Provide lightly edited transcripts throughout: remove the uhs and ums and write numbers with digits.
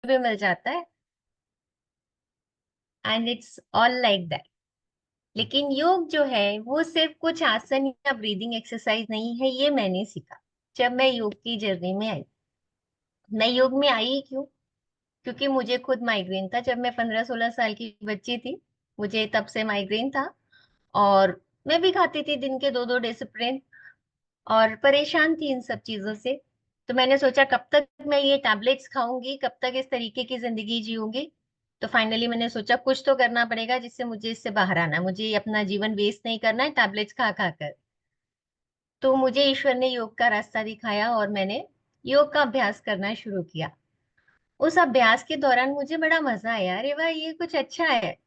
भी मिल जाता है, and it's all like that. लेकिन योग जो है वो सिर्फ कुछ आसन या ब्रीदिंग एक्सरसाइज नहीं है, ये मैंने सीखा जब मैं योग की जर्नी में आई। मैं योग में आई क्यों? क्योंकि मुझे खुद माइग्रेन था जब मैं 15-16 साल की बच्ची थी। मुझे तब से माइग्रेन था, और मैं भी खाती थी दिन के 2-2 डिसिप्लिन, और परेशान थी इन सब चीजों से। तो मैंने सोचा कब तक मैं ये टैबलेट्स खाऊंगी, कब तक इस तरीके की जिंदगी जीऊंगी। तो फाइनली मैंने सोचा कुछ तो करना पड़ेगा जिससे मुझे इससे बाहर आना है, मुझे अपना जीवन वेस्ट नहीं करना है टैबलेट्स खा खा कर। तो मुझे ईश्वर ने योग का रास्ता दिखाया और मैंने योग का अभ्यास करना शुरू किया। उस अभ्यास के दौरान मुझे बड़ा मजा आया, अरे वाह ये कुछ अच्छा है।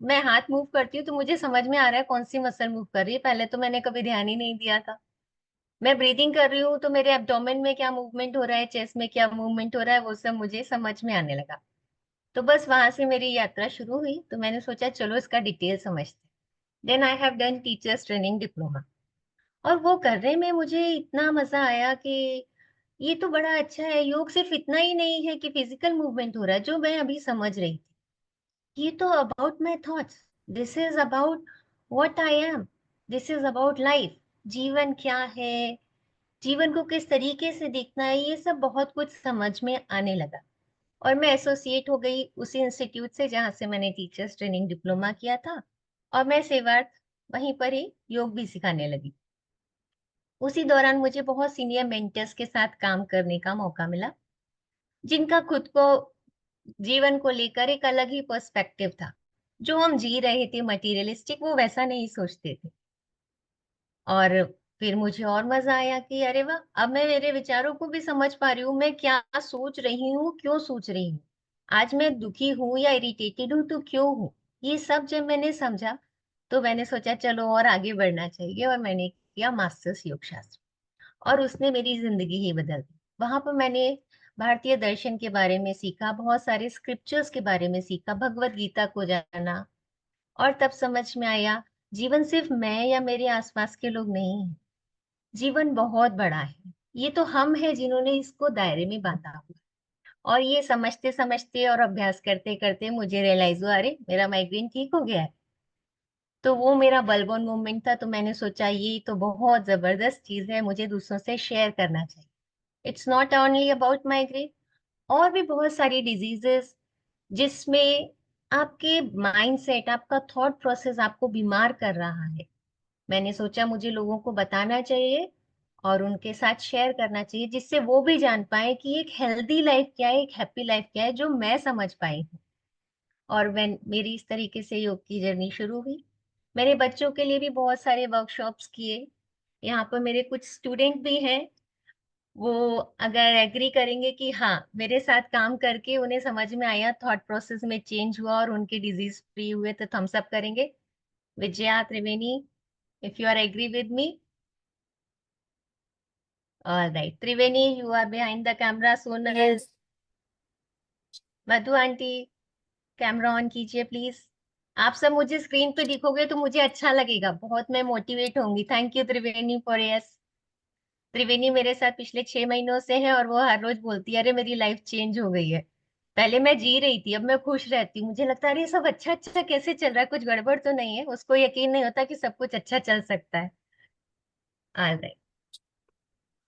मैं हाथ मूव करती हूँ तो मुझे समझ में आ रहा है कौन सी मसल मूव कर रही है, पहले तो मैंने कभी ध्यान ही नहीं दिया था। मैं ब्रीदिंग कर रही हूँ तो मेरे एब्डोमेन में क्या मूवमेंट हो रहा है, चेस्ट में क्या मूवमेंट हो रहा है, वो सब मुझे समझ में आने लगा। तो बस वहां से मेरी यात्रा शुरू हुई, तो मैंने सोचा चलो इसका डिटेल समझते। Then I have done teachers training diploma, और वो करने में मुझे इतना मजा आया कि ये तो बड़ा अच्छा है। योग सिर्फ इतना ही नहीं है कि फिजिकल मूवमेंट हो रहा है जो मैं अभी समझ रही थी, ये तो about my thoughts, this is about what I am, this is about life. जीवन क्या है, जीवन को किस तरीके से देखना है, ये सब बहुत कुछ समझ में आने लगा। और मैं एसोसिएट हो गई उसी इंस्टीट्यूट से जहाँ से मैंने टीचर्स ट्रेनिंग डिप्लोमा किया था, और मैं सेवार्थ वहीं पर ही योग भी सिखाने लगी। उसी दौरान मुझे बहुत सीनियर मेंटर्स के साथ काम करने का मौका मिला, जिनका खुद को जीवन को लेकर एक अलग ही पर्सपेक्टिव था। जो हम जी रहे थे मटेरियलिस्टिक, वो वैसा नहीं सोचते थे। और फिर मुझे और मजा आया कि अरे वाह, अब मैं मेरे विचारों को भी समझ पा रही हूँ, मैं क्या सोच रही हूँ, क्यों सोच रही हूँ, आज मैं दुखी हूँ या इरिटेटेड हूँ तो क्यों हूँ। ये सब जब मैंने समझा तो मैंने सोचा चलो और आगे बढ़ना चाहिए, और मैंने किया मास्टर्स योग शास्त्र। और उसने मेरी जिंदगी ही बदल दी। वहां पर मैंने भारतीय दर्शन के बारे में सीखा, बहुत सारे स्क्रिप्चर्स के बारे में सीखा, भगवत गीता को जाना। और तब समझ में आया जीवन सिर्फ मैं या मेरे आसपास के लोग नहीं है, जीवन बहुत बड़ा है। ये तो हम हैं जिन्होंने इसको दायरे में बांधा हुआ। और ये समझते समझते और अभ्यास करते करते मुझे रियलाइज हुआ अरे मेरा माइग्रेन ठीक हो गया है। तो वो मेरा बलबोन मूवमेंट था, तो मैंने सोचा ये तो बहुत जबरदस्त चीज है, मुझे दूसरों से शेयर करना चाहिए। It's not only about migraine, और भी बहुत सारी डिजीजेस जिसमें आपके माइंडसेट, आपका थॉट प्रोसेस आपको बीमार कर रहा है। मैंने सोचा मुझे लोगों को बताना चाहिए और उनके साथ शेयर करना चाहिए, जिससे वो भी जान पाए कि एक हेल्दी लाइफ क्या है, एक हैप्पी लाइफ क्या है, जो मैं समझ पाई हूँ। और when मेरी इस तरीके से योग की जर्नी शुरू हुई। मैंने बच्चों के लिए भी बहुत सारे वर्कशॉप्स किए। यहाँ पर मेरे कुछ स्टूडेंट भी हैं, वो अगर एग्री करेंगे कि हाँ मेरे साथ काम करके उन्हें समझ में आया, थॉट प्रोसेस में चेंज हुआ और उनके डिजीज फ्री हुए, तो थम्स अप करेंगे। Vijaya, Triveni, if you are agree with me. Alright, Triveni you are behind the camera, Sonal, yes. Madhu aunty, camera on कीजिए प्लीज। आप सब मुझे स्क्रीन पे दिखोगे तो मुझे अच्छा लगेगा बहुत, मैं मोटिवेट होंगी। Thank you Triveni for yes. Triveni मेरे साथ पिछले 6 महीनों से है, और वो हर रोज बोलती है अरे मेरी लाइफ चेंज हो गई है। पहले मैं जी रही थी, अब मैं खुश रहती हूँ, मुझे लगता है अरे ये सब अच्छा अच्छा कैसे चल रहा है, कुछ गड़बड़ तो नहीं है। उसको यकीन नहीं होता कि सब कुछ अच्छा चल सकता है। ऑलराइट,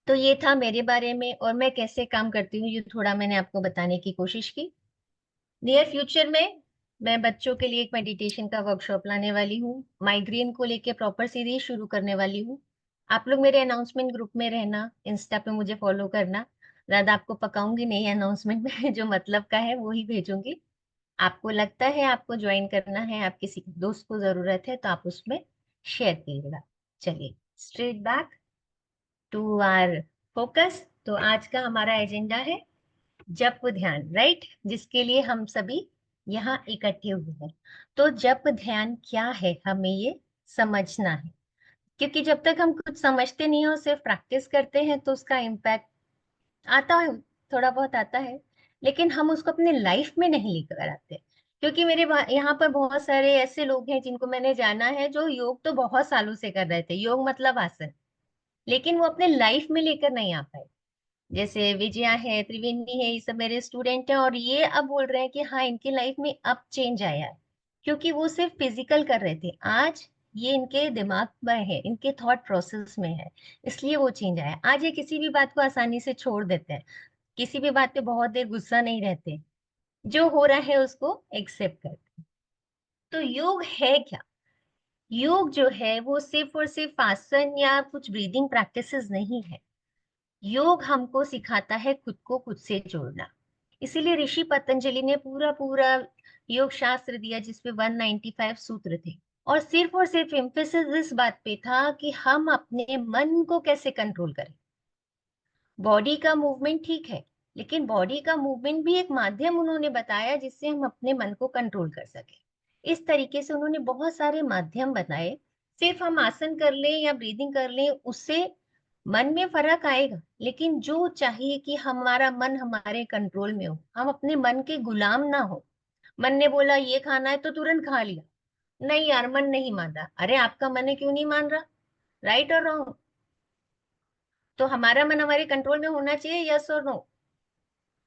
तो ये था मेरे बारे में, और मैं कैसे काम करती हूँ ये थोड़ा मैंने आपको बताने की कोशिश की। नियर फ्यूचर में मैं बच्चों के लिए एक मेडिटेशन का वर्कशॉप लाने वाली हूँ, माइग्रेन को लेके प्रॉपर सीरीज शुरू करने वाली हूँ। आप लोग मेरे अनाउंसमेंट ग्रुप में रहना, इंस्टा पे मुझे फॉलो करना। ज्यादा आपको पकाऊंगी नहीं अनाउंसमेंट में, जो मतलब का है वो ही भेजूंगी। आपको लगता है आपको ज्वाइन करना है, आप किसी दोस्त को जरूरत है, तो आप उसमें शेयर कीजिएगा। चलिए, straight back to our focus. तो आज का हमारा एजेंडा है जप ध्यान, राइट, जिसके लिए हम सभी यहाँ इकट्ठे हुए हैं। तो जप ध्यान क्या है, हमें ये समझना है। क्योंकि जब तक हम कुछ समझते नहीं हो, सिर्फ प्रैक्टिस करते हैं, तो उसका इम्पैक्ट आता है, थोड़ा बहुत आता है, लेकिन हम उसको अपने लाइफ में नहीं लेकर आते। क्योंकि यहाँ पर बहुत सारे ऐसे लोग हैं जिनको मैंने जाना है, जो योग तो बहुत सालों से कर रहे थे, योग मतलब आसन, लेकिन वो अपने लाइफ में लेकर नहीं आ पाए। जैसे विजया है, त्रिवेणी है, ये सब मेरे स्टूडेंट हैं, और ये अब बोल रहे हैं कि हाँ इनकी लाइफ में अब चेंज आया है, क्योंकि वो सिर्फ फिजिकल कर रहे थे, आज ये इनके दिमाग में है, इनके थॉट प्रोसेस में है, इसलिए वो चेंज आया। आज ये किसी भी बात को आसानी से छोड़ देते हैं, किसी भी बात पे बहुत देर गुस्सा नहीं रहते, जो हो रहा है उसको एक्सेप्ट करते हैं। तो योग है क्या? योग जो है वो सिर्फ और सिर्फ आसन या कुछ ब्रीदिंग प्रैक्टिसेस नहीं है। योग हमको सिखाता है खुद को खुद से जोड़ना। इसीलिए ऋषि पतंजलि ने पूरा पूरा योग शास्त्र दिया, जिसपे 195 सूत्र थे, और सिर्फ एम्फेसिस इस बात पे था कि हम अपने मन को कैसे कंट्रोल करें। बॉडी का मूवमेंट ठीक है, लेकिन बॉडी का मूवमेंट भी एक माध्यम उन्होंने बताया जिससे हम अपने मन को कंट्रोल कर सके। इस तरीके से उन्होंने बहुत सारे माध्यम बताए। सिर्फ हम आसन कर लें या ब्रीदिंग कर लें उससे मन में फर्क आएगा, लेकिन जो चाहिए कि हमारा मन हमारे कंट्रोल में हो, हम अपने मन के गुलाम ना हो। मन ने बोला ये खाना है तो तुरंत खा लिया, नहीं यार मन नहीं मान रहा, अरे आपका मन है क्यों नहीं मान रहा? राइट और रॉन्ग? तो हमारा मन हमारे कंट्रोल में होना चाहिए, यस और नो?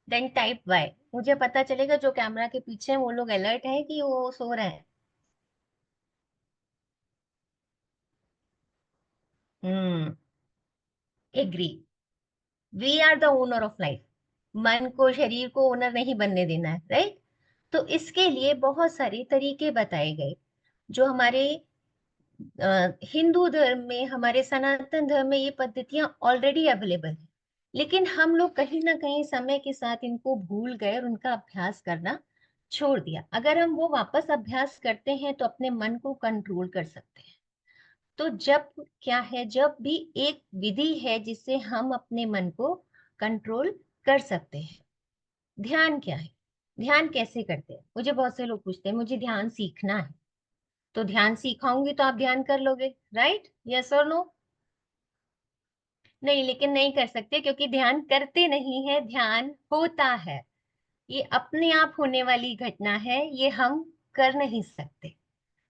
देन टाइप वाई, मुझे पता चलेगा जो कैमरा के पीछे हैं वो लोग अलर्ट हैं कि वो सो रहे हैं। Hmm. Agree. We are the owner of life. मन को, शरीर को ओनर नहीं बनने देना है, राइट? तो इसके लिए बहुत सारे तरीके बताए गए, जो हमारे हिंदू धर्म में, हमारे सनातन धर्म में ये पद्धतियां ऑलरेडी अवेलेबल है। लेकिन हम लोग कहीं ना कहीं समय के साथ इनको भूल गए और उनका अभ्यास करना छोड़ दिया। अगर हम वो वापस अभ्यास करते हैं तो अपने मन को कंट्रोल कर सकते हैं। तो जब क्या है, जब भी एक विधि है जिससे हम अपने मन को कंट्रोल कर सकते हैं। ध्यान क्या है? ध्यान कैसे करते हैं? मुझे बहुत से लोग पूछते हैं मुझे ध्यान सीखना है, तो ध्यान सिखाऊंगी तो आप ध्यान कर लोगे, राइट? यस और नो? नहीं, लेकिन नहीं कर सकते, क्योंकि ध्यान करते नहीं है, ध्यान होता है। ये अपने आप होने वाली घटना है, ये हम कर नहीं सकते।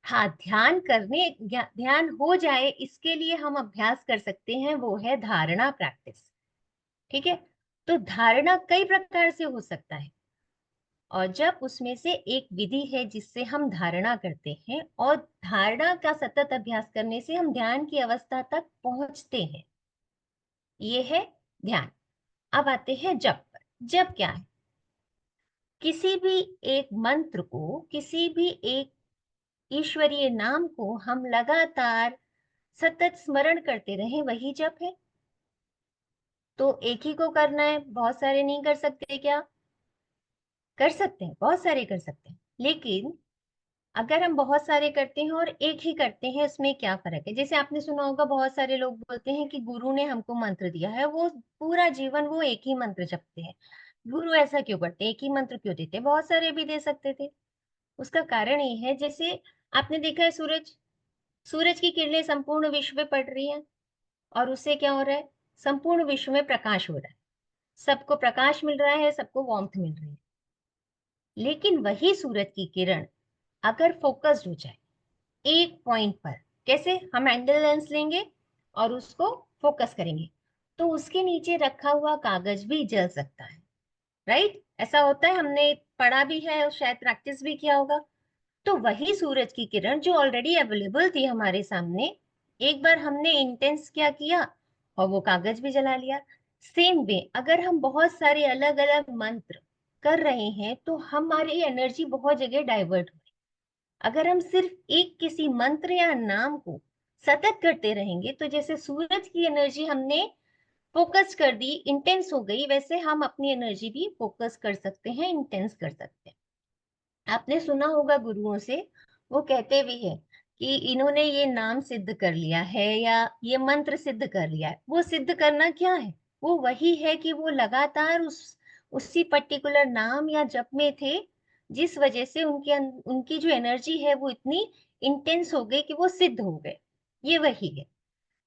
हाँ, ध्यान करने, ध्यान हो जाए इसके लिए हम अभ्यास कर सकते हैं, वो है धारणा प्रैक्टिस। ठीक है? तो धारणा कई प्रकार से हो सकता है, और जब उसमें से एक विधि है जिससे हम धारणा करते हैं, और धारणा का सतत अभ्यास करने से हम ध्यान की अवस्था तक पहुंचते हैं, ये है ध्यान। अब आते हैं जप पर। जप क्या है? किसी भी एक मंत्र को, किसी भी एक ईश्वरीय नाम को हम लगातार सतत स्मरण करते रहें, वही जप है। तो एक ही को करना है, बहुत सारे नहीं कर सकते क्या? कर सकते हैं, बहुत सारे कर सकते हैं, लेकिन अगर हम बहुत सारे करते हैं और एक ही करते हैं, इसमें क्या फर्क है? जैसे आपने सुना होगा, बहुत सारे लोग बोलते हैं कि गुरु ने हमको मंत्र दिया है, वो पूरा जीवन वो एक ही मंत्र जपते हैं। गुरु ऐसा क्यों करते, एक ही मंत्र क्यों देते? बहुत सारे भी दे सकते थे। उसका कारण ये है, जैसे आपने देखा है सूरज, सूरज की किरणें संपूर्ण विश्व में पड़ रही हैं, और उससे क्या हो रहा है? संपूर्ण विश्व में प्रकाश हो रहा है, सबको प्रकाश मिल रहा है, सबको वार्मथ मिल रही है। लेकिन वही सूरज की किरण अगर फोकस्ड हो जाए एक पॉइंट पर, कैसे? हम एंगल लेंस लेंगे और उसको फोकस करेंगे, तो उसके नीचे रखा हुआ कागज भी जल सकता है, राइट? ऐसा होता है, हमने पढ़ा भी है और शायद प्रैक्टिस भी किया होगा। तो वही सूरज की किरण जो ऑलरेडी अवेलेबल थी हमारे सामने, एक बार हमने इंटेंस क्या किया और वो कागज भी जला लिया। सेम वे, अगर हम बहुत सारे अलग अलग मंत्र कर रहे हैं तो हमारी एनर्जी बहुत जगह डाइवर्ट हो। अगर हम सिर्फ एक किसी मंत्र या नाम को सतत करते रहेंगे, तो जैसे सूरज की एनर्जी हमने फोकस कर दी, इंटेंस हो गई, वैसे हम अपनी एनर्जी भी फोकस कर सकते हैं, इंटेंस कर सकते हैं। आपने सुना होगा गुरुओं से, वो कहते भी है कि इन्होंने ये नाम सिद्ध कर लिया है या ये मंत्र सिद्ध कर लिया है। वो सिद्ध करना क्या है? वो वही है कि वो लगातार उसी पर्टिकुलर नाम या जप में थे, जिस वजह से उनकी जो एनर्जी है वो इतनी इंटेंस हो गई कि वो सिद्ध हो गए। ये वही है।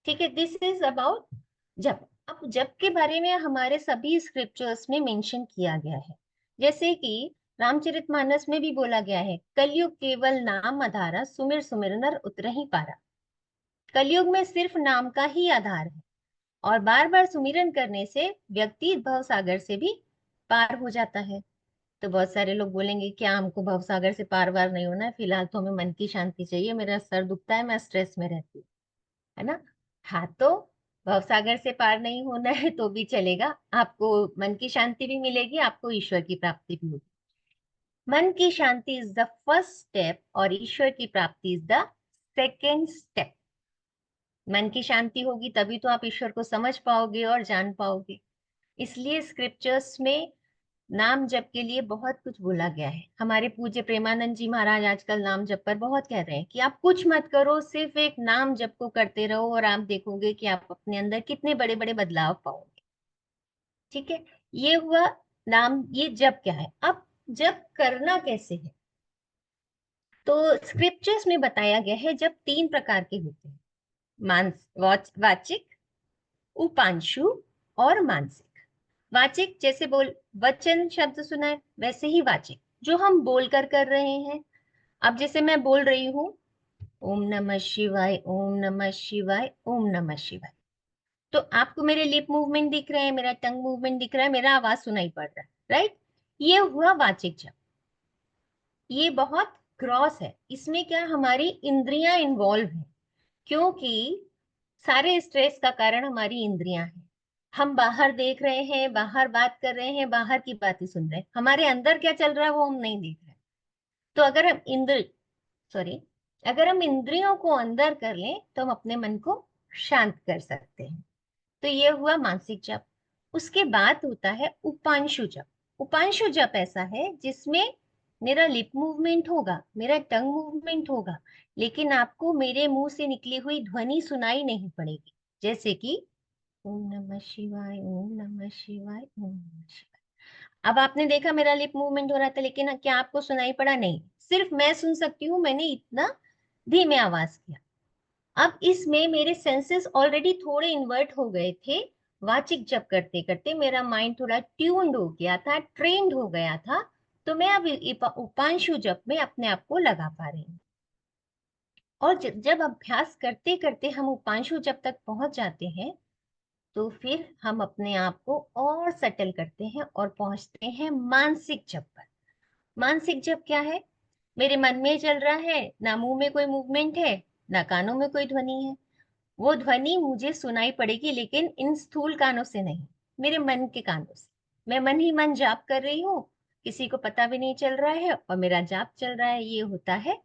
ठीक है, दिस इज अबाउट जप। अब जप के बारे में हमारे सभी स्क्रिप्चर्स में मेंशन किया गया है। जैसे कि रामचरितमानस में भी बोला गया है, कलयुग केवल नाम आधारा, सुमिर सुमिर नर उतरहि पारा। कलयुग में सिर्फ नाम का ही आधार है, और बार बार सुमिरन करने से व्यक्ति भव सागर से भी पार हो जाता है। तो बहुत सारे लोग बोलेंगे क्या हमको भव सागर से पार वार नहीं होना है, फिलहाल तो हमें मन की शांति चाहिए, मेरा सर दुखता है, मैं स्ट्रेस में रहती हूँ, है ना। हाँ, तो भवसागर से पार नहीं होना है तो भी चलेगा, आपको मन की शांति भी मिलेगी, आपको ईश्वर की प्राप्ति भी होगी। मन की शांति इज द फर्स्ट स्टेप और ईश्वर की प्राप्ति इज द सेकेंड स्टेप। मन की शांति होगी तभी तो आप ईश्वर को समझ पाओगे और जान पाओगे। इसलिए स्क्रिप्चर्स में नाम जप के लिए बहुत कुछ बोला गया है। हमारे पूज्य प्रेमानंद जी महाराज आजकल नाम जप पर बहुत कह रहे हैं कि आप कुछ मत करो, सिर्फ एक नाम जप को करते रहो और आप देखोगे कि आप अपने अंदर कितने बड़े बड़े बदलाव पाओगे। ठीक है, ये हुआ नाम, ये जप क्या है। अब जप करना कैसे है, तो स्क्रिप्चर्स में बताया गया है जब तीन प्रकार के होते हैं, वाचिक, उपांशु और मानसिक। वाचिक जैसे बोल वचन शब्द सुना है, वैसे ही वाचिक जो हम बोलकर कर रहे हैं। अब जैसे मैं बोल रही हूँ ओम नमः शिवाय, ओम नमः शिवाय, ओम नमः शिवाय, तो आपको मेरे लिप मूवमेंट दिख रहे हैं, मेरा टंग मूवमेंट दिख रहा है, मेरा आवाज सुनाई पड़ रहा है, राइट। ये हुआ वाचिक जप। ये बहुत क्रॉस है, इसमें क्या हमारी इंद्रियां इन्वॉल्व है, क्योंकि सारे स्ट्रेस का कारण हमारी इंद्रियां हैं। हम बाहर देख रहे हैं, बाहर बात कर रहे हैं, बाहर की बातें सुन रहे हैं, हमारे अंदर क्या चल रहा है वो हम नहीं देख रहे। तो अगर हम सॉरी अगर हम इंद्रियों को अंदर कर लें तो हम अपने मन को शांत कर सकते हैं। तो ये हुआ मानसिक जप। उसके बाद होता है उपांशु जप। उपांशु जप ऐसा है जिसमें मेरा लिप मूवमेंट होगा, मेरा टंग मूवमेंट होगा, लेकिन आपको मेरे मुंह से निकली हुई ध्वनि सुनाई नहीं पड़ेगी। जैसे कि ओम नमः शिवाय, ओम नमः शिवाय, ओम नमः शिवाय। अब आपने देखा मेरा लिप मूवमेंट हो रहा था, लेकिन क्या आपको सुनाई पड़ा? नहीं, सिर्फ मैं सुन सकती हूँ, मैंने इतना धीमे आवाज किया। अब इसमें मेरे सेंसेस ऑलरेडी थोड़े इन्वर्ट हो गए थे। वाचिक जप करते करते मेरा माइंड थोड़ा ट्यून्ड हो गया था, ट्रेन्ड हो गया था। तो मैं अब उपांशु जप में अपने आप को लगा पा रही हूँ। और जब अभ्यास करते करते हम उपांशु जप तक पहुंच जाते हैं, तो फिर हम अपने आप को और सेटल करते हैं और पहुंचते हैं मानसिक जप पर। मानसिक जप क्या है? मेरे मन में चल रहा है, ना मुंह में कोई मूवमेंट है, ना कानों में कोई ध्वनि है। वो ध्वनि मुझे सुनाई पड़ेगी लेकिन इन स्थूल कानों से नहीं, मेरे मन के कानों से। मैं मन ही मन जाप कर रही हूँ, किसी को पता भी नहीं चल रहा है और मेरा जाप चल रहा है। ये होता है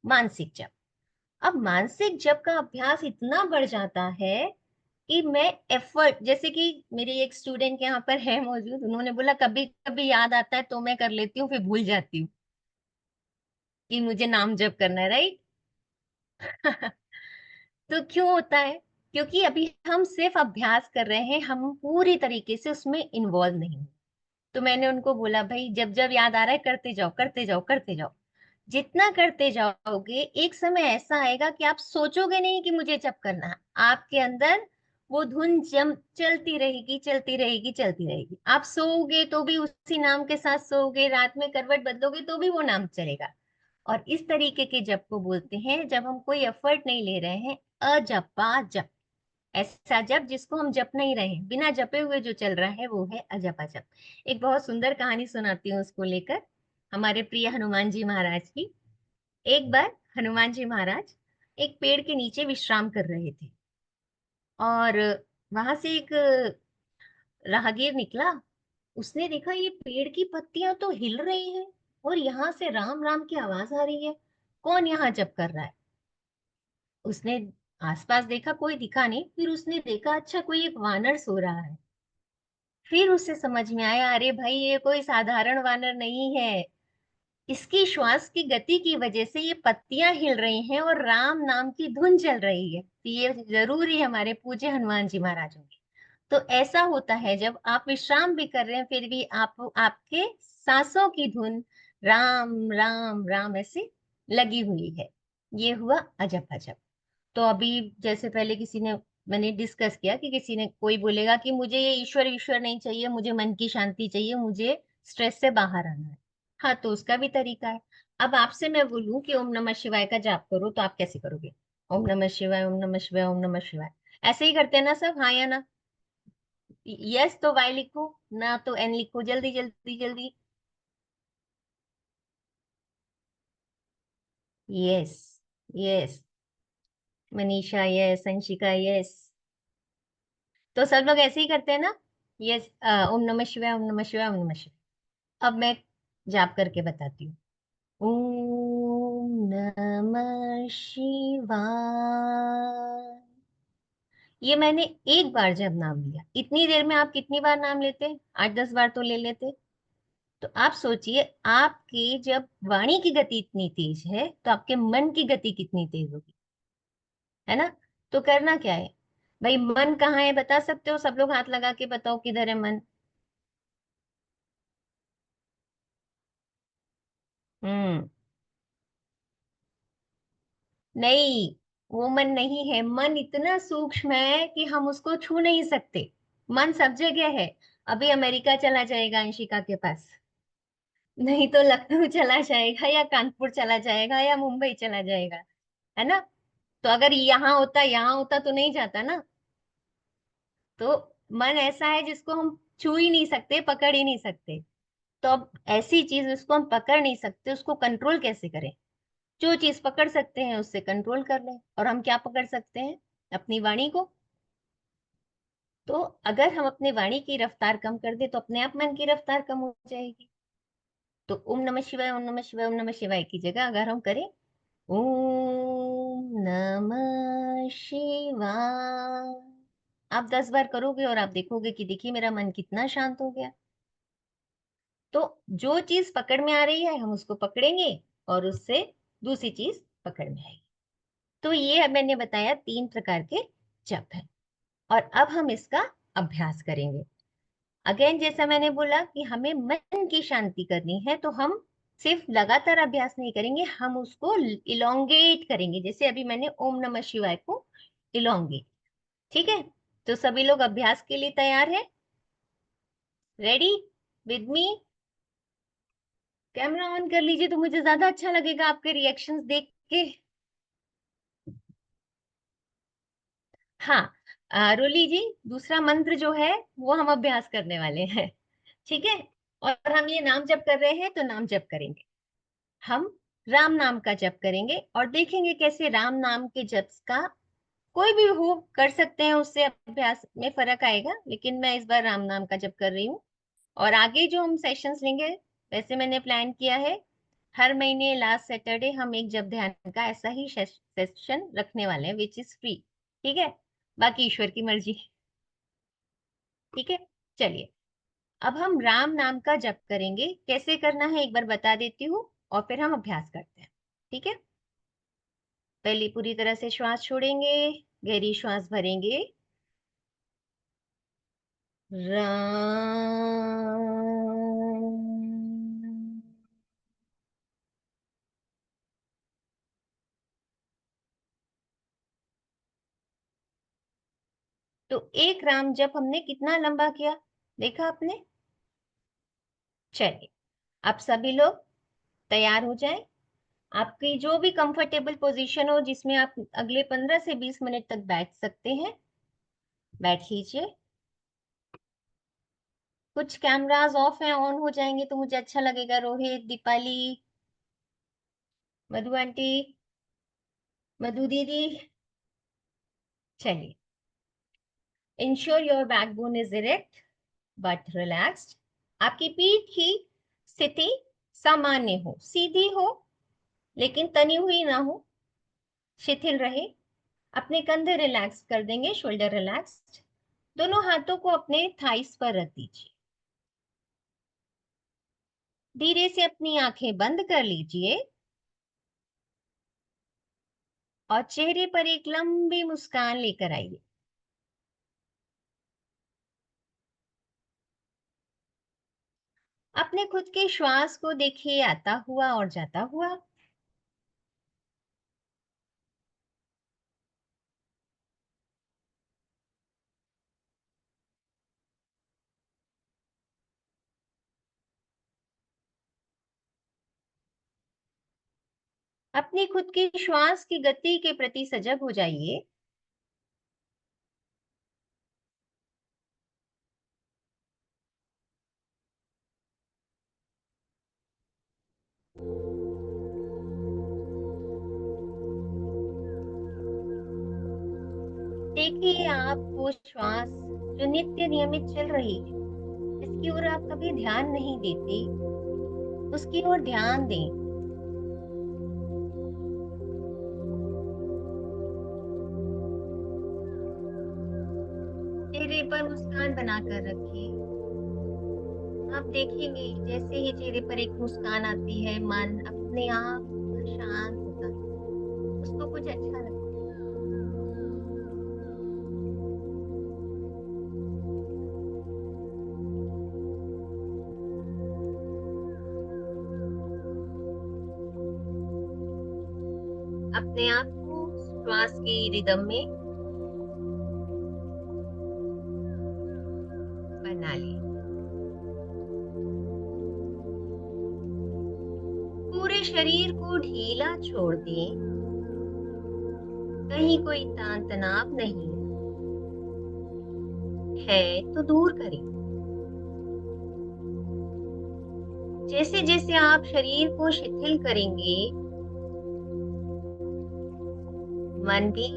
मानसिक जप। अब मानसिक जप का अभ्यास इतना बढ़ जाता है कि मैं एफर्ट, जैसे कि मेरी एक स्टूडेंट यहाँ पर है मौजूद, उन्होंने बोला कभी कभी याद आता है तो मैं कर लेती हूँ, फिर भूल जाती हूँ कि मुझे नाम जप करना है, राइट। तो क्यों होता है? क्योंकि अभी हम सिर्फ अभ्यास कर रहे हैं, हम पूरी तरीके से उसमें इन्वॉल्व नहीं हैं। तो मैंने उनको बोला भाई जब जब याद आ रहा है करते जाओ, करते जाओ, करते जाओ। जितना करते जाओगे एक समय ऐसा आएगा कि आप सोचोगे नहीं कि मुझे जप करना है, आपके अंदर वो धुन जम चलती रहेगी, चलती रहेगी, चलती रहेगी। आप सोओगे तो भी उसी नाम के साथ सोओगे, रात में करवट बदलोगे तो भी वो नाम चलेगा। और इस तरीके के जप को बोलते हैं जब हम कोई एफर्ट नहीं ले रहे हैं, अजपा जप। ऐसा जप जिसको हम जप नहीं रहे हैं, बिना जपे हुए जो चल रहा है वो है अजपा जप। एक बहुत सुंदर कहानी सुनाती हूँ उसको लेकर, हमारे प्रिय हनुमान जी महाराज की। एक बार हनुमान जी महाराज एक पेड़ के नीचे विश्राम कर रहे थे और वहां से एक राहगीर निकला। उसने देखा ये पेड़ की पत्तियां तो हिल रही हैं और यहाँ से राम राम की आवाज आ रही है, कौन यहाँ जप कर रहा है? उसने आसपास देखा, कोई दिखा नहीं। फिर उसने देखा अच्छा कोई एक वानर सो रहा है। फिर उसे समझ में आया अरे भाई ये कोई साधारण वानर नहीं है, इसकी श्वास की गति की वजह से ये पत्तियां हिल रही हैं और राम नाम की धुन चल रही है, तो ये जरूर ही हमारे पूज्य हनुमान जी महाराज होंगे। तो ऐसा होता है जब आप विश्राम भी कर रहे हैं फिर भी आप आपके सांसों की धुन राम राम राम ऐसे लगी हुई है। ये हुआ अजप अजप। तो अभी जैसे पहले किसी ने, मैंने डिस्कस किया कि किसी ने, कोई बोलेगा कि मुझे ये ईश्वर ईश्वर नहीं चाहिए, मुझे मन की शांति चाहिए, मुझे स्ट्रेस से बाहर आना है। हाँ, तो उसका भी तरीका है। अब आपसे मैं बोलूं कि ओम नमः शिवाय का जाप करो, तो आप कैसे करोगे? ओम नमः शिवाय, ओम नमः शिवाय, ओम नमः शिवाय। ऐसे ही करते हैं ना सब, हाँ या ना? यस तो वाई लिखो, ना तो एन लिखो, जल्दी जल्दी जल्दी। Yes. Yes. Manisha yes, Anshika yes. तो सब लोग ऐसे ही करते हैं ना। यस। ओम नमः शिवाय, ओम नमः शिवाय, ओम नमः शिवाय। अब मैं जाप करके बताती हूँ। ओम नमः शिवाय। ये मैंने एक बार जब नाम लिया, इतनी देर में आप कितनी बार नाम लेते? 8-10 बार तो ले लेते। तो आप सोचिए, आपकी जब वाणी की गति इतनी तेज है तो आपके मन की गति कितनी तेज होगी, है ना? तो करना क्या है भाई, मन कहाँ है बता सकते हो? सब लोग हाथ लगा के बताओ किधर है मन। हम्म। नहीं, वो मन नहीं है। मन इतना सूक्ष्म है कि हम उसको छू नहीं सकते। मन सब जगह है। अभी अमेरिका चला जाएगा अंशिका के पास, नहीं तो लखनऊ चला जाएगा या कानपुर चला जाएगा या मुंबई चला जाएगा, है ना? तो अगर यहाँ होता तो नहीं जाता ना। तो मन ऐसा है जिसको हम छू ही नहीं सकते, पकड़ ही नहीं सकते। तो अब ऐसी चीज उसको हम पकड़ नहीं सकते, उसको कंट्रोल कैसे करें? जो चीज पकड़ सकते हैं उससे कंट्रोल कर लें। और हम क्या पकड़ सकते हैं? अपनी वाणी को। तो अगर हम अपनी वाणी की रफ्तार कम कर दे तो अपने आप मन की रफ्तार कम हो जाएगी। तो ओम नमः शिवाय, ओम नमः शिवाय, ओम नमः शिवाय की जगह अगर हम करें ओम नमः शिवाय, आप 10 बार करोगे और आप देखोगे कि देखिए मेरा मन कितना शांत हो गया। तो जो चीज पकड़ में आ रही है हम उसको पकड़ेंगे और उससे दूसरी चीज पकड़ में आएगी। तो ये अब मैंने बताया 3 प्रकार के जप है। और अब हम इसका अभ्यास करेंगे। अगेन जैसा मैंने बोला कि हमें मन की शांति करनी है तो हम सिर्फ लगातार अभ्यास नहीं करेंगे, हम उसको इलोंगेट करेंगे। जैसे अभी मैंने ओम नमः शिवाय को इलोंगेट। ठीक है? तो सभी लोग अभ्यास के लिए तैयार है? Ready with me? Camera on कर लीजिए तो मुझे ज्यादा अच्छा लगेगा आपके रिएक्शंस देख के। हाँ। रोली जी, दूसरा मंत्र जो है वो हम अभ्यास करने वाले हैं। ठीक है? और हम ये नाम जप कर रहे हैं तो नाम जप करेंगे। हम राम नाम का जप करेंगे और देखेंगे कैसे राम नाम के जप का, कोई भी हो कर सकते हैं, उससे अभ्यास में फर्क आएगा। लेकिन मैं इस बार राम नाम का जप कर रही हूँ। और आगे जो हम सेशंस लेंगे, वैसे मैंने प्लान किया है, हर महीने लास्ट सैटरडे हम एक जप ध्यान का ऐसा ही सेशन रखने वाले हैं विच इज फ्री। ठीक है? बाकी ईश्वर की मर्जी। ठीक है? चलिए, अब हम राम नाम का जप करेंगे। कैसे करना है एक बार बता देती हूँ और फिर हम अभ्यास करते हैं। ठीक है? पहले पूरी तरह से श्वास छोड़ेंगे, गहरी श्वास भरेंगे। राम। तो एक राम जप हमने कितना लंबा किया, देखा आपने? चलिए, अब सभी लोग तैयार हो जाएं। आपकी जो भी कंफर्टेबल पोजीशन हो जिसमें आप अगले 15 से 20 मिनट तक बैठ सकते हैं, बैठ लीजिए। कुछ कैमरास ऑफ है, ऑन हो जाएंगे तो मुझे अच्छा लगेगा। रोहित, दीपाली, मधु आंटी, मधु दीदी। चलिए, ensure your backbone is erect but relaxed. आपकी पीठ की स्थिति सामान्य हो, सीधी हो लेकिन तनी हुई ना हो, शिथिल रहे। अपने कंधे रिलैक्स कर देंगे, शोल्डर रिलैक्स्ड। दोनों हाथों को अपने थाइस पर रख दीजिए। धीरे से अपनी आंखें बंद कर लीजिए और चेहरे पर एक लंबी मुस्कान लेकर आइए। अपने खुद के श्वास को देखिए, आता हुआ और जाता हुआ। अपनी खुद की श्वास की गति के प्रति सजग हो जाइए। देखिए, आप वो श्वास जो नित्य नियमित चल रही है, इसकी ओर आप कभी ध्यान नहीं देते, उसकी ओर ध्यान दें। चेहरे पर मुस्कान बनाकर रखिए। आप देखेंगे जैसे ही चेहरे पर एक मुस्कान आती है, मन अपने आप शांत होता है, उसको कुछ अच्छा लगता है। अपने आप को श्वास की रिदम में बना ली। पूरे शरीर को ढीला छोड़ दें, कहीं कोई तान तनाव नहीं है तो दूर करें। जैसे जैसे आप शरीर को शिथिल करेंगे, मन भी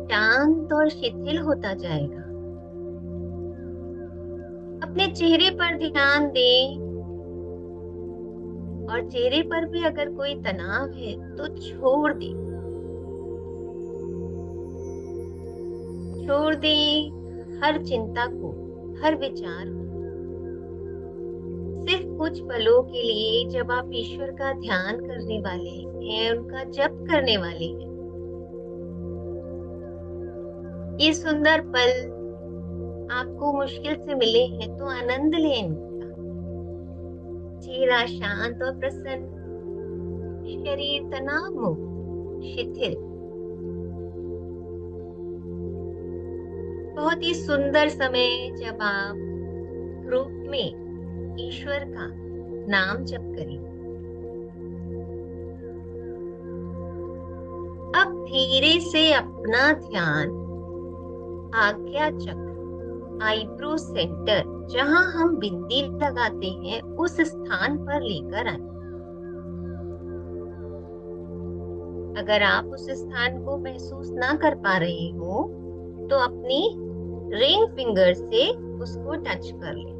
शांत और शिथिल होता जाएगा। अपने चेहरे पर ध्यान दें, और चेहरे पर भी अगर कोई तनाव है तो छोड़ दें। छोड़ दें हर चिंता को, हर विचार को। सिर्फ कुछ पलों के लिए जब आप ईश्वर का ध्यान करने वाले हैं, उनका जप करने वाले हैं, ये सुंदर पल आपको मुश्किल से मिले हैं तो आनंद लें इनका। चेहरा शांत और प्रसन्न, शरीर तनाव मुक्त, शिथिल। बहुत ही सुंदर समय जब आप ग्रुप में ईश्वर का नाम जप करें। अब धीरे से अपना ध्यान आज्ञा चक्र, आईब्रो सेंटर, जहां हम बिंदी लगाते हैं, उस स्थान पर लेकर आए। अगर आप उस स्थान को महसूस ना कर पा रहे हो तो अपनी रिंग फिंगर से उसको टच कर लें।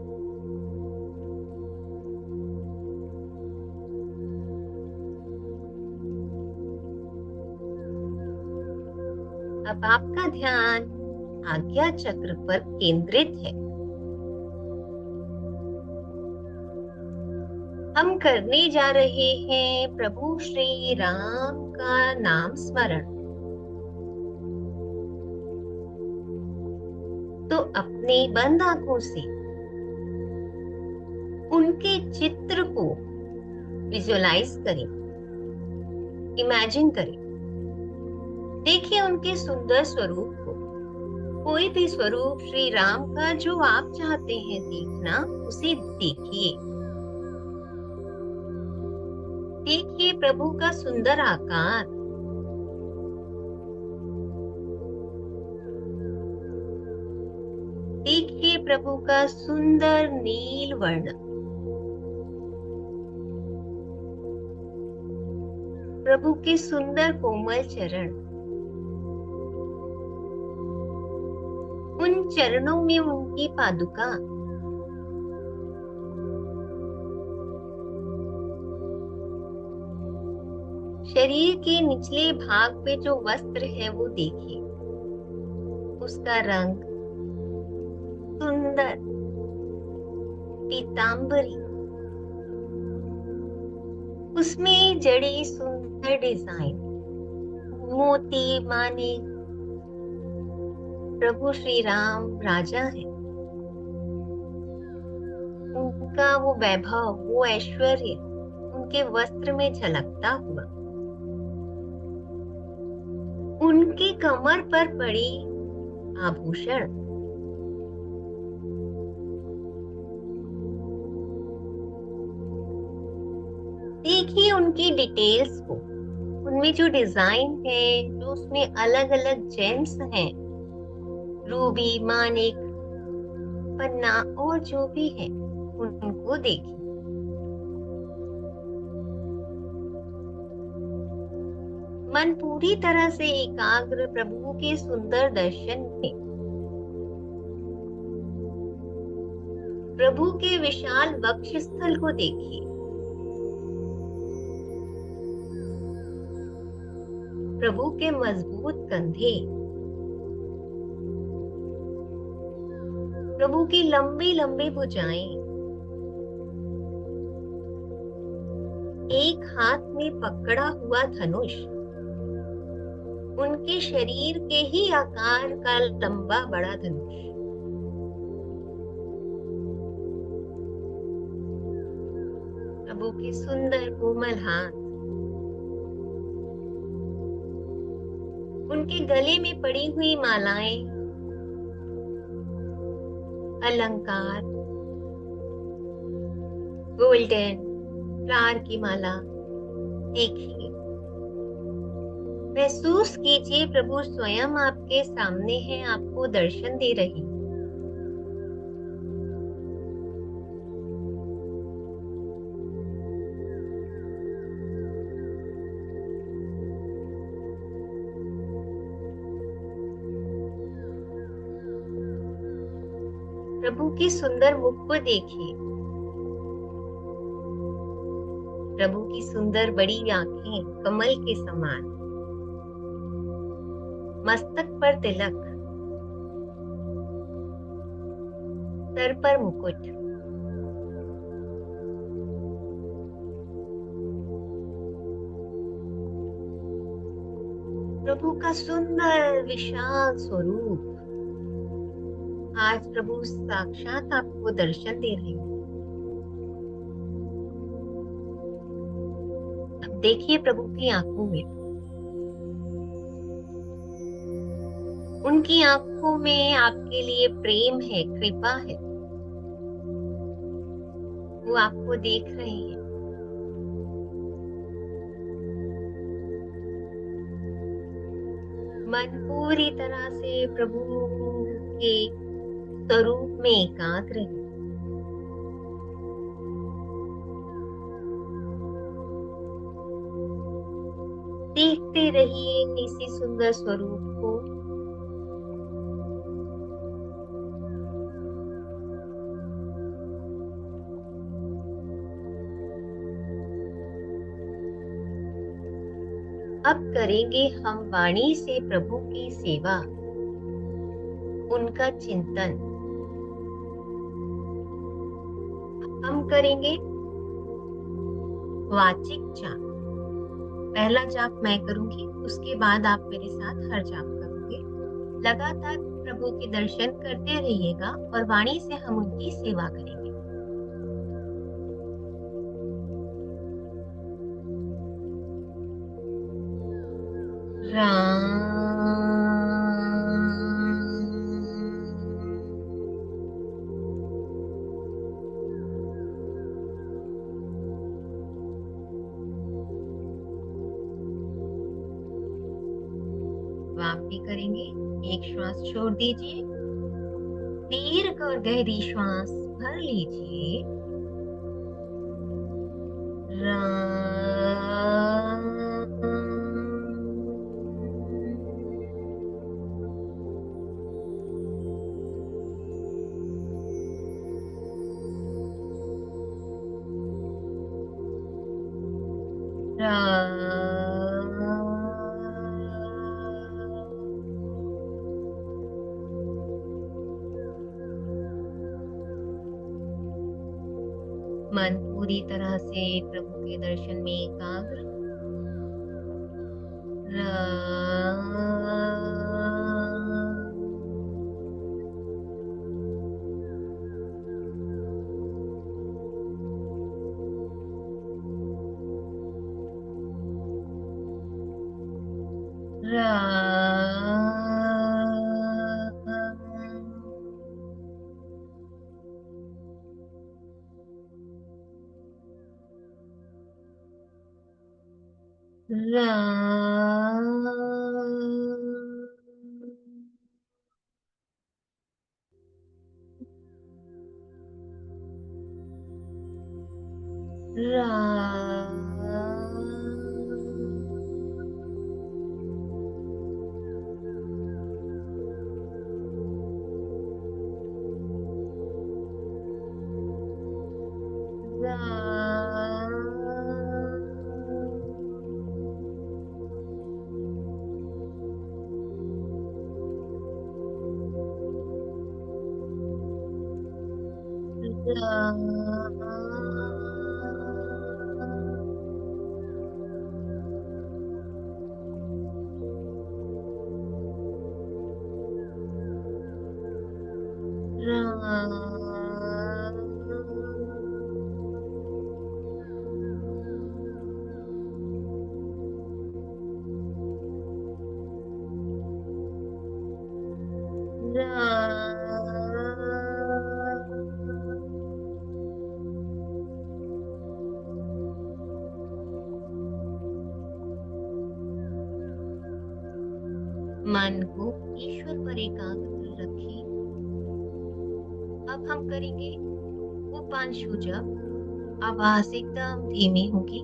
अब आपका ध्यान आज्ञा चक्र पर केंद्रित है। हम करने जा रहे हैं प्रभु श्री राम का नाम स्मरण। तो अपनी बंद आंखों से उनके चित्र को विजुअलाइज करें, इमेजिन करें। देखिए उनके सुंदर स्वरूप को। कोई भी स्वरूप श्री राम का जो आप चाहते हैं देखना, उसे देखिए। देखिए प्रभु का सुंदर आकार। देखिए प्रभु का सुंदर नील वर्ण। प्रभु के सुंदर कोमल चरण। उन चरणों में उनकी पादुका। शरीर के निचले भाग पे जो वस्त्र है वो देखिए, उसका रंग सुंदर पीतांबरी, उसमें जड़ी सुंदर डिजाइन, मोती मानिक। प्रभु श्री राम राजा है। उनका वो वैभव, वो ऐश्वर्य उनके वस्त्र में झलकता हुआ। उनकी कमर पर पड़ी आभूषण। देखिए उनकी डिटेल्स को, उनमें जो डिजाइन है, जो उसमें अलग अलग जेम्स हैं, रूबी, मानिक, पन्ना और जो भी है, उनको देखिए। मन पूरी तरह से एकाग्र प्रभु के सुंदर दर्शन में, प्रभु के विशाल वक्षस्थल को देखिए। प्रभु के मजबूत कंधे, प्रभु की लंबी लंबी भुजाएं, एक हाथ में पकड़ा हुआ धनुष, उनके शरीर के ही आकार का लंबा बड़ा धनुष, प्रभु के सुंदर कोमल हाथ, उनके गले में पड़ी हुई मालाएं, अलंकार, गोल्डन फ्लावर की माला। देखिए, महसूस कीजिए प्रभु स्वयं आपके सामने है, आपको दर्शन दे रही। प्रभु की सुंदर मुख को देखिए, प्रभु की सुंदर बड़ी आंखें कमल के समान, मस्तक पर तिलक, सर पर मुकुट, प्रभु का सुंदर विशाल स्वरूप। आज प्रभु साक्षात आपको दर्शन दे रहे हैं। अब देखिए प्रभु की आंखों में, उनकी आंखों में आपके लिए प्रेम है, कृपा है। वो आपको देख रहे हैं। मन पूरी तरह से प्रभु के स्वरूप में एकाग्र है। देखते रहिए इसी सुंदर स्वरूप को। अब करेंगे हम वाणी से प्रभु की सेवा, उनका चिंतन। हम करेंगे वाचिक जाप। पहला जाप मैं करूंगी, उसके बाद आप मेरे साथ हर जाप करोगे। लगातार प्रभु के दर्शन करते रहिएगा और वाणी से हम उनकी सेवा करेंगे। आप भी करेंगे। एक श्वास छोड़ दीजिए, दीर्घ और गहरी श्वास भर लीजिए। मन पूरी तरह से प्रभु के दर्शन में एकाग्र। मन को ईश्वर पर एकाग्र रखें। अब हम करेंगे वो 5 जप। आवाज एकदम धीमी होगी,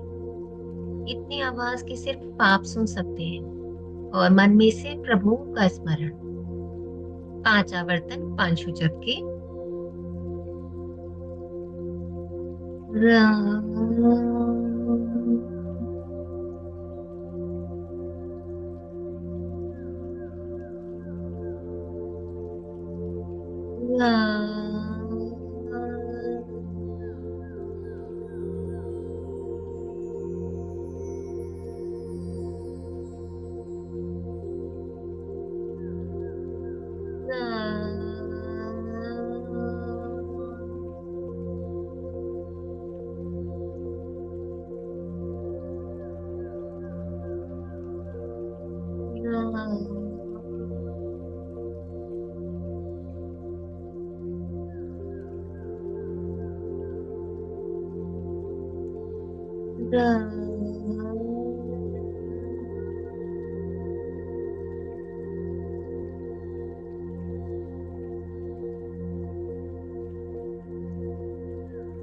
इतनी आवाज कि सिर्फ आप सुन सकते हैं, और मन में से प्रभु का स्मरण। 5 आवर्तन 5 जप के।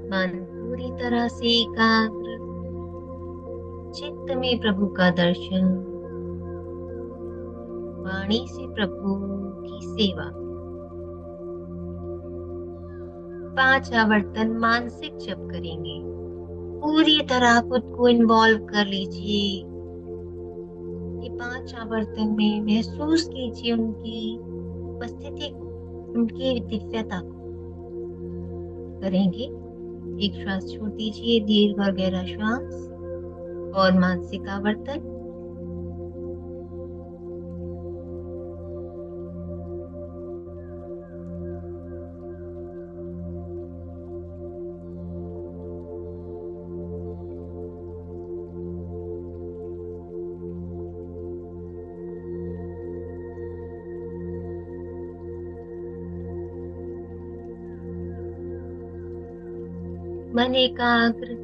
मन पूरी तरह से एकाग्र, चित्त में प्रभु का दर्शन, वाणी से प्रभु की सेवा। 5 आवर्तन मानसिक जप करेंगे। पूरी तरह खुद को इन्वॉल्व कर लीजिए। ये 5 आवर्तन में महसूस कीजिए उनकी उपस्थिति को, उनकी दिव्यता को। करेंगे। एक श्वास छोड़ दीजिए, दीर्घ और गहरा श्वास, और मानसिक आवर्तन। मन एकाग्र,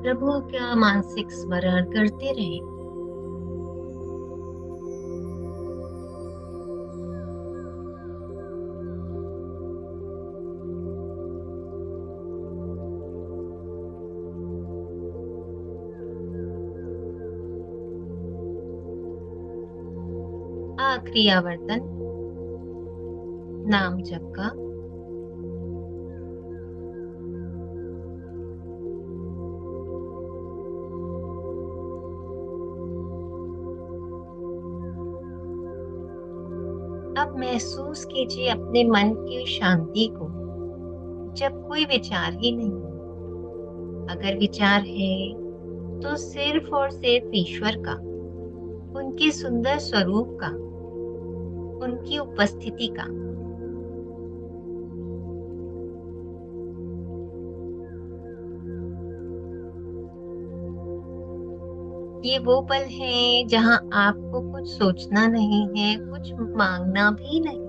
प्रभु का मानसिक स्मरण करते रहे। आखिरी आवर्तन नाम जप का। अब महसूस कीजिए अपने मन की शांति को, जब कोई विचार ही नहीं। अगर विचार है तो सिर्फ और सिर्फ ईश्वर का, उनके सुंदर स्वरूप का, उनकी उपस्थिति का। ये वो पल है जहां आपको कुछ सोचना नहीं है, कुछ मांगना भी नहीं,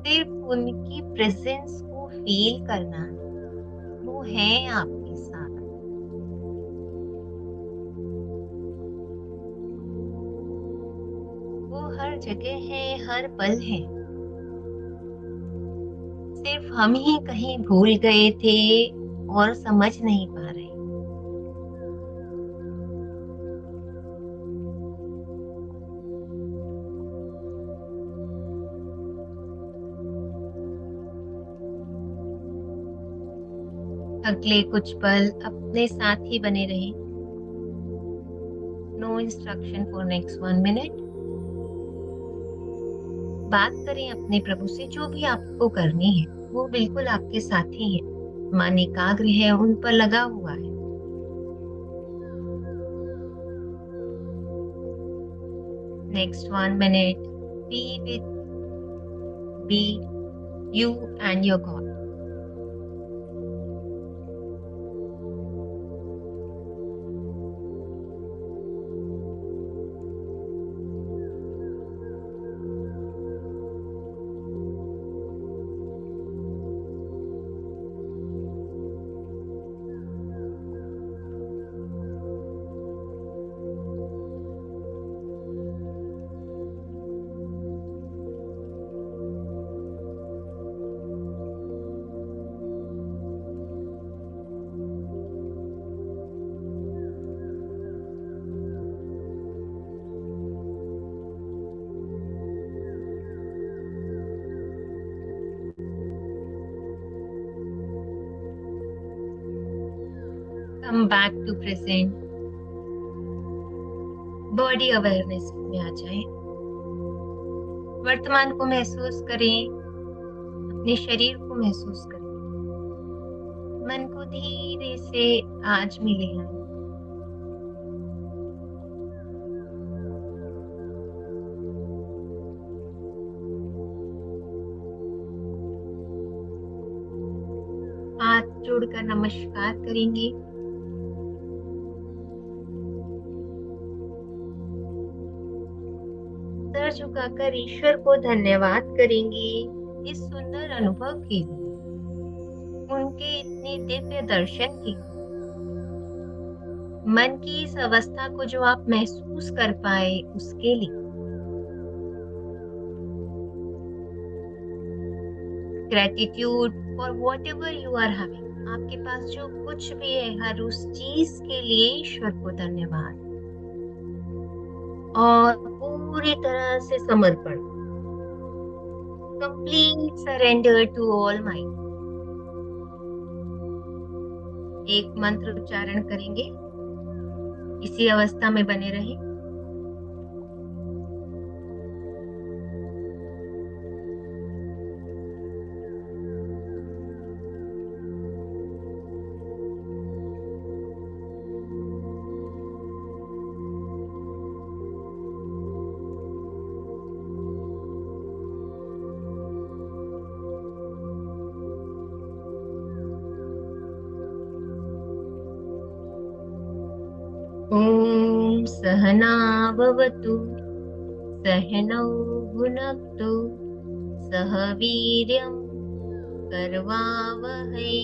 सिर्फ उनकी प्रेजेंस को फील करना है। वो है आपके साथ। वो हर जगह है, हर पल है। सिर्फ हम ही कहीं भूल गए थे और समझ नहीं पा रहे। अगले कुछ पल अपने साथ ही बने रहें। No instruction for next 1 minute. बात करें अपने प्रभु से, जो भी आपको करनी है, वो बिल्कुल आपके साथ ही है। मन एकाग्र है, उन पर लगा हुआ है। Next 1 minute, be with be you and your god. Come back to present, body awareness में आ जाए, वर्तमान को महसूस करें, अपने शरीर को महसूस करें, मन को धीरे से आज में ले आए। हाथ जोड़कर नमस्कार करेंगे। सर झुकाकर ईश्वर को धन्यवाद करेंगे इस सुंदर अनुभव के लिए, उनके इतने दिव्य दर्शन के लिए। मन की इस अवस्था को जो आप महसूस कर पाए उसके लिए। Gratitude for whatever you are having, आपके पास जो कुछ भी है हर उस चीज के लिए ईश्वर को धन्यवाद और पूरी तरह से समर्पण, complete surrender to almighty. एक मंत्र उच्चारण करेंगे, इसी अवस्था में बने रहें। ओम सहना भवतु, सहनौ भुनक्तु, सह वीर्यं करवावहै,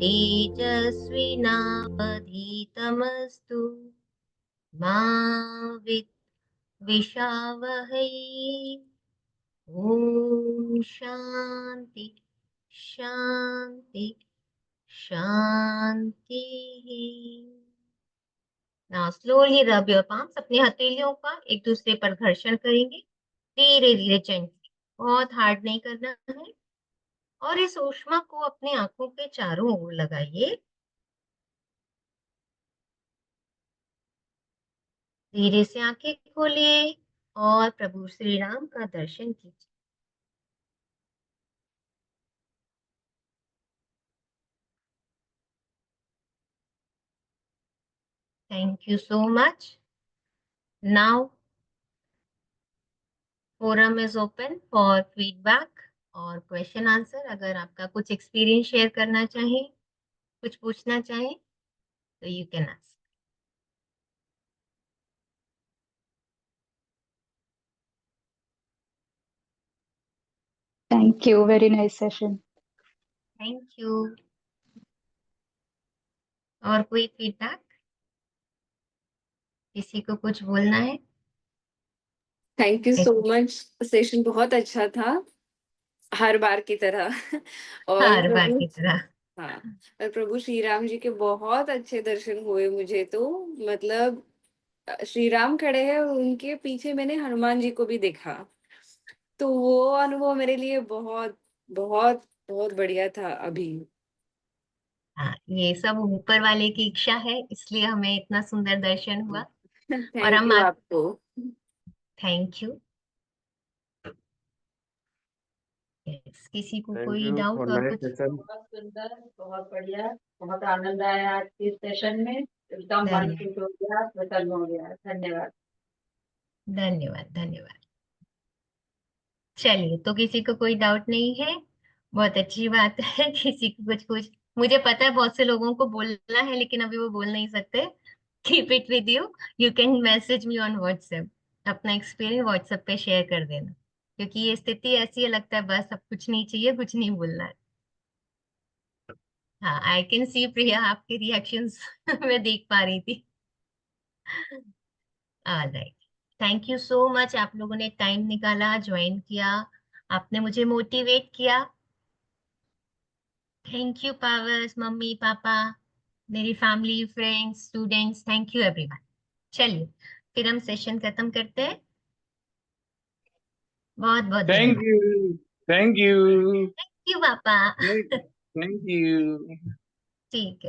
तेजस्विनावधीतमस्तु मा विद्विषावहै। ओम शांति शांति शांति। Now slowly rub your palms, अपने हथेलियों का एक दूसरे पर घर्षण करेंगे, धीरे धीरे जेंटली, बहुत हार्ड नहीं करना है। और इस ऊष्मा को अपने आंखों के चारों ओर लगाइए। धीरे से आंखें खोलिए और प्रभु श्री राम का दर्शन कीजिए। Thank you so much. Now forum is open for feedback और क्वेश्चन आंसर। अगर आपका कुछ एक्सपीरियंस शेयर करना चाहें, कुछ पूछना चाहें, तो you can ask. Thank you. Very nice session. Thank you. और कोई फीडबैक, किसी को कुछ बोलना है? Thank you so much, session बहुत अच्छा था, हर बार की तरह। और हर बार प्रभु, की तरह। हाँ, और प्रभु श्री राम जी के बहुत अच्छे दर्शन हुए मुझे तो। मतलब श्री राम खड़े हैं, उनके पीछे मैंने हनुमान जी को भी देखा, तो वो अनुभव मेरे लिए बहुत बहुत बहुत बढ़िया था अभी। हाँ, ये सब ऊपर वाले की इच्छा है, इसलिए हमें इतना सुंदर दर्शन हुआ। और थैंक हम यू आपको। Thank you. किसी को थैंक कोई यू डाउट फॉर और नाइस कुछ? सेशन। बहुत सुंदर, बहुत बढ़िया, बहुत आनंद आया आज के सेशन में। एकदम मन धन्यवाद खुश हो गया, प्रसन्न हो गया। धन्यवाद। धन्यवाद धन्यवाद। चलिए, तो किसी को कोई डाउट नहीं है, बहुत अच्छी बात है। किसी को कुछ मुझे पता है बहुत से लोगों को बोलना है लेकिन अभी वो बोल नहीं सकते। Keep it with you, you can message me on WhatsApp, अपना एक्सपीरियंस व्हाट्सएप पे शेयर कर देना, क्योंकि ये स्थिति ऐसी है, लगता है बस अब कुछ नहीं चाहिए, कुछ नहीं बोलना है। हाँ, आई कैन सी प्रिया, आपके रिएक्शंस मैं देख पा रही थी। Alright, thank you so much, आप लोगों ने टाइम निकाला, ज्वाइन किया, आपने मुझे मोटिवेट किया। Thank you powers, mummy papa, मेरी family, friends, students, thank you everyone. चलिए, फिर हम सेशन खत्म करते हैं। बहुत बहुत थैंक धन्यवाद। You, thank you, thank you पापा। Thank you. ठीक है।